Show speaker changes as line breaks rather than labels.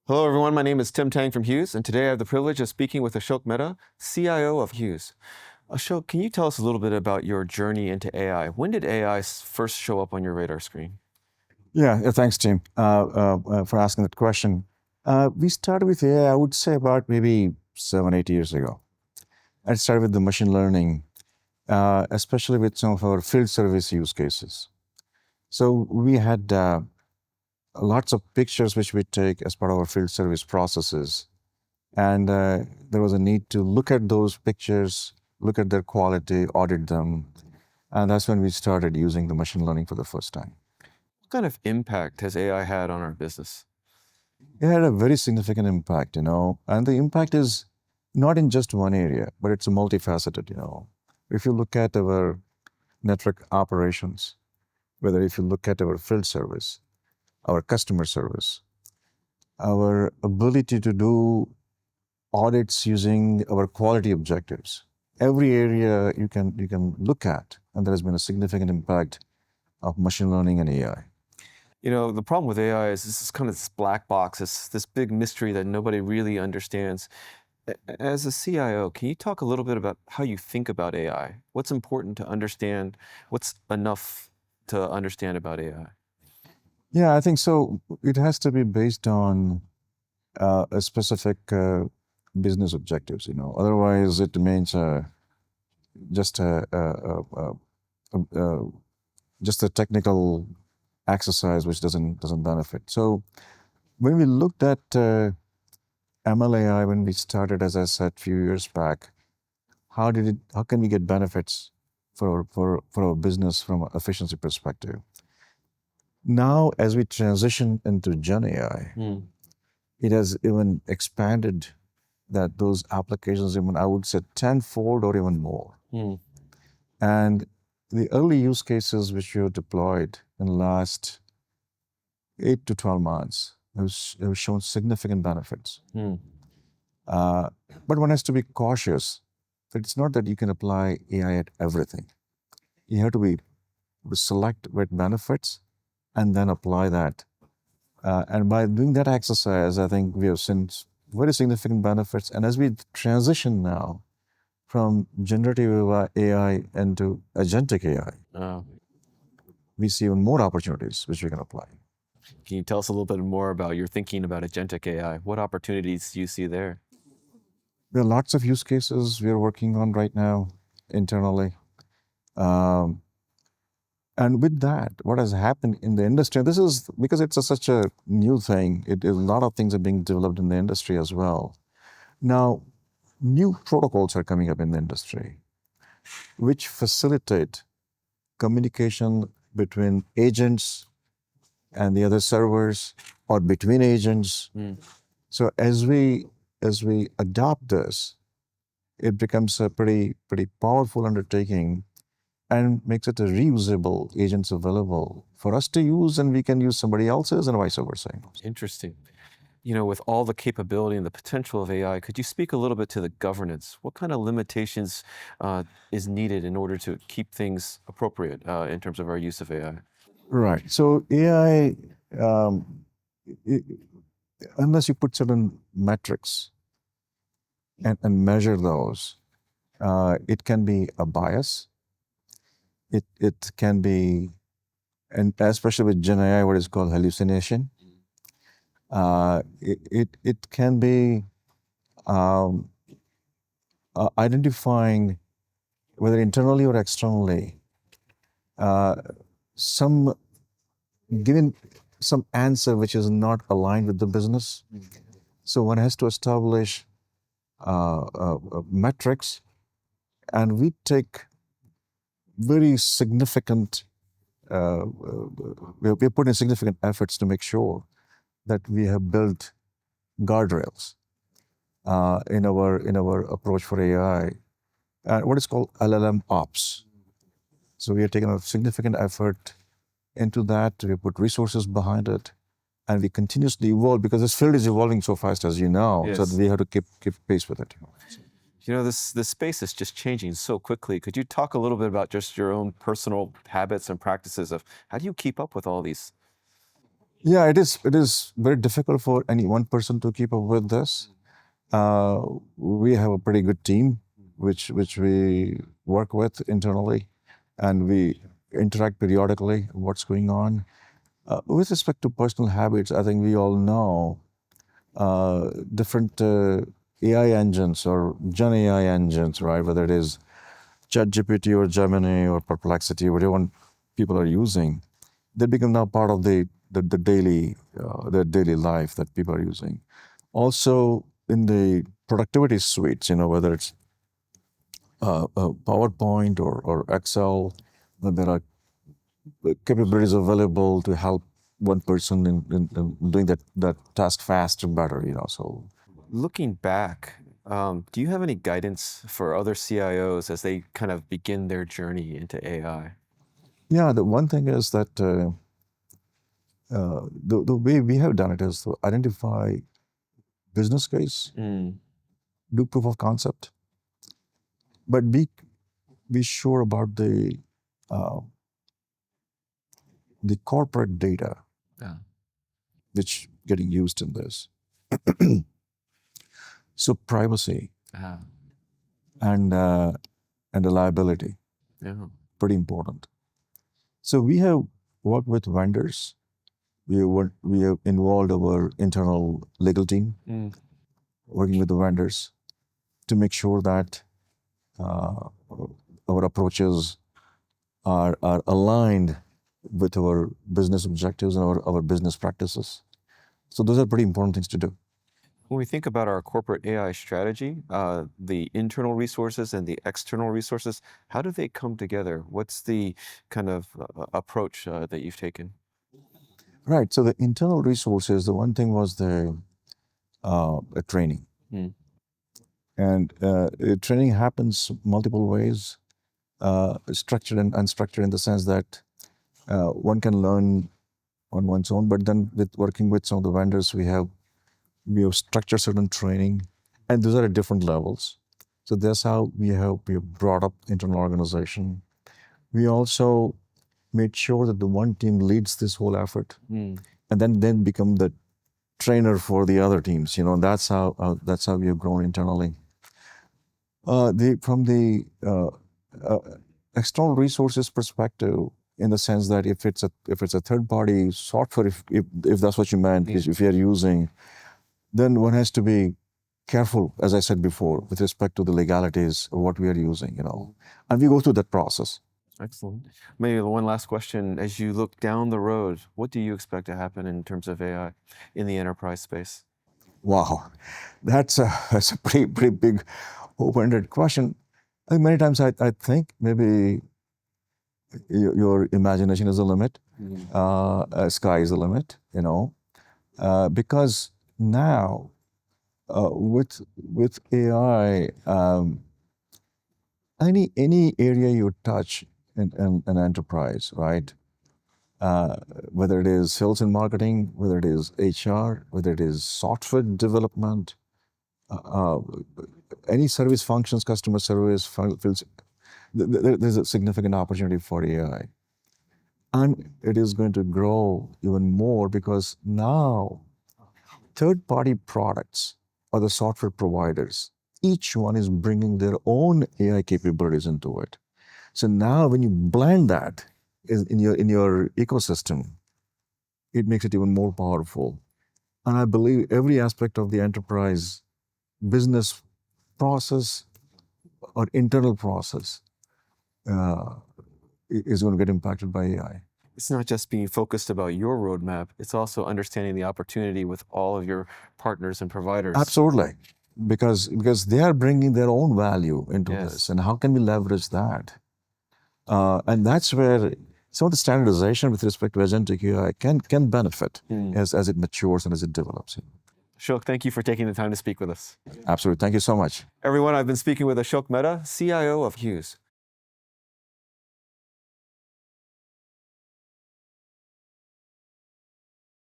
Hello, everyone. My name is Tim Tang from Hughes, and today I have the privilege of speaking with Ashok Mehta, CIO of Hughes. Ashok, can you tell us a little bit about your journey into AI? When did AI first show up on your radar screen?
Thanks, Tim, for asking that question. We started with AI, I would say about maybe 7, 8 years ago. I started with the machine learning, especially with some of our field service use cases. So we had lots of pictures which we take as part of our field service processes. And there was a need to look at those pictures, look at their quality, audit them. And that's when we started using the machine learning for the first time.
What kind of impact has AI had on our business?
It had a very significant impact, and the impact is not in just one area, but it's multifaceted. If you look at our network operations, whether if you look at our field service, our customer service, our ability to do audits using our quality objectives, every area you can look at, and there has been a significant impact of machine learning and AI.
The problem with AI is this is kind of this black box, this big mystery that nobody really understands. As a CIO, can you talk a little bit about how you think about AI? What's important to understand? What's enough to understand about AI?
Yeah, I think so. It has to be based on a specific business objectives. Otherwise, it remains just a just a technical exercise which doesn't benefit. So when we looked at MLAI when we started, as I said, a few years back, how can we get benefits for our business from an efficiency perspective? Now, as we transition into Gen AI, it has even expanded that those applications even, I would say, tenfold or even more. And the early use cases which we have deployed in the last 8 to 12 months have shown significant benefits. But one has to be cautious that it's not that you can apply AI at everything. You have to select what benefits and then apply that. And by doing that exercise, I think we have seen very significant benefits. And as we transition now from generative AI into agentic AI, we see even more opportunities which we can apply.
Can you tell us a little bit more about your thinking about agentic AI? What opportunities do you see there?
There are lots of use cases we are working on right now internally. And with that, what has happened in the industry, this is because it's such a new thing, a lot of things are being developed in the industry as well. Now, new protocols are coming up in the industry, which facilitate communication between agents and the other servers or between agents. So as we adopt this, it becomes a pretty powerful undertaking and makes it a reusable agents available for us to use, and we can use somebody else's and vice versa.
Interesting. With all the capability and the potential of AI, could you speak a little bit to the governance? What kind of limitations is needed in order to keep things appropriate in terms of our use of AI?
Right. So AI, unless you put certain metrics and measure those, it can be a bias. It can be, and especially with Gen AI, what is called hallucination. It can be identifying, whether internally or externally, some given some answer which is not aligned with the business. So one has to establish metrics, and we take very significant, we're putting significant efforts to make sure that we have built guardrails in our approach for AI, and what is called LLM ops. So we are taking a significant effort into that. We put resources behind it, and we continuously evolve because this field is evolving so fast, as you know.
Yes.
So we have to keep pace with it.
This space is just changing so quickly. Could you talk a little bit about just your own personal habits and practices of how do you keep up with all these?
Yeah, it is. It is very difficult for any one person to keep up with this. Uh, we have a pretty good team, which we work with internally, and we interact periodically. What's going on with respect to personal habits? I think we all know different AI engines or Gen AI engines, right? Whether it is ChatGPT or Gemini or Perplexity, whatever one people are using, they become now part of the daily their daily life that people are using. Also, in the productivity suites, whether it's PowerPoint or Excel, that there are capabilities available to help one person in doing that task faster, better. So
Looking back, do you have any guidance for other CIOs as they kind of begin their journey into AI?
yeah, the one thing is that the way we have done it is to identify business case,
Mm,
do proof of concept, but be sure about uh, the corporate data
yeah.
which getting used in this. So privacy
Ah,
and reliability,
yeah.
pretty important. So we have worked with vendors. We have involved our internal legal team
Mm.
working with the vendors to make sure that uh, our approaches are aligned with our business objectives and our business practices. So those are pretty important things to do.
When we think about our corporate AI strategy, the internal resources and the external resources, how do they come together? What's the kind of approach that you've taken?
Right. So the internal resources, the one thing was the training.
Mm.
And training happens multiple ways, structured and unstructured in the sense that one can learn on one's own, but then with working with some of the vendors, we have structured certain training, and those are at different levels. So that's how we have brought up internal organization. We also made sure that the one team leads this whole effort,
Mm.
and then become the trainer for the other teams. That's how we have grown internally. From the uh, external resources perspective, in the sense that if it's a third party software, if that's what you meant,
Yeah.
if you're using, then one has to be careful, as I said before, with respect to the legalities of what we are using, and we go through that process.
Excellent. Maybe one last question. As you look down the road, what do you expect to happen in terms of AI in the enterprise space?
Wow, that's a pretty big open-ended question. I think many times I think maybe your imagination is the limit,
Mm.
sky is the limit, because now with AI, any area you touch in an enterprise, right? Uh, Whether it is sales and marketing, whether it is HR, whether it is software development, uh, uh, any service functions, customer service, there's a significant opportunity for AI. And it is going to grow even more because now third party products or the software providers, each one is bringing their own AI capabilities into it. So now when you blend that in your ecosystem, it makes it even more powerful. And I believe every aspect of the enterprise business process or internal process uh, is going to get impacted by AI.
It's not just being focused about your roadmap, it's also understanding the opportunity with all of your partners and providers.
Absolutely, because they are bringing their own value into this,
Yes.
and how can we leverage that? And that's where some of the standardization with respect to agentic AI can benefit
Hmm.
as it matures and as it develops.
Ashok, thank you for taking the time to speak with us.
Absolutely. Thank you so much.
Everyone, I've been speaking with Ashok Mehta, CIO of Hughes.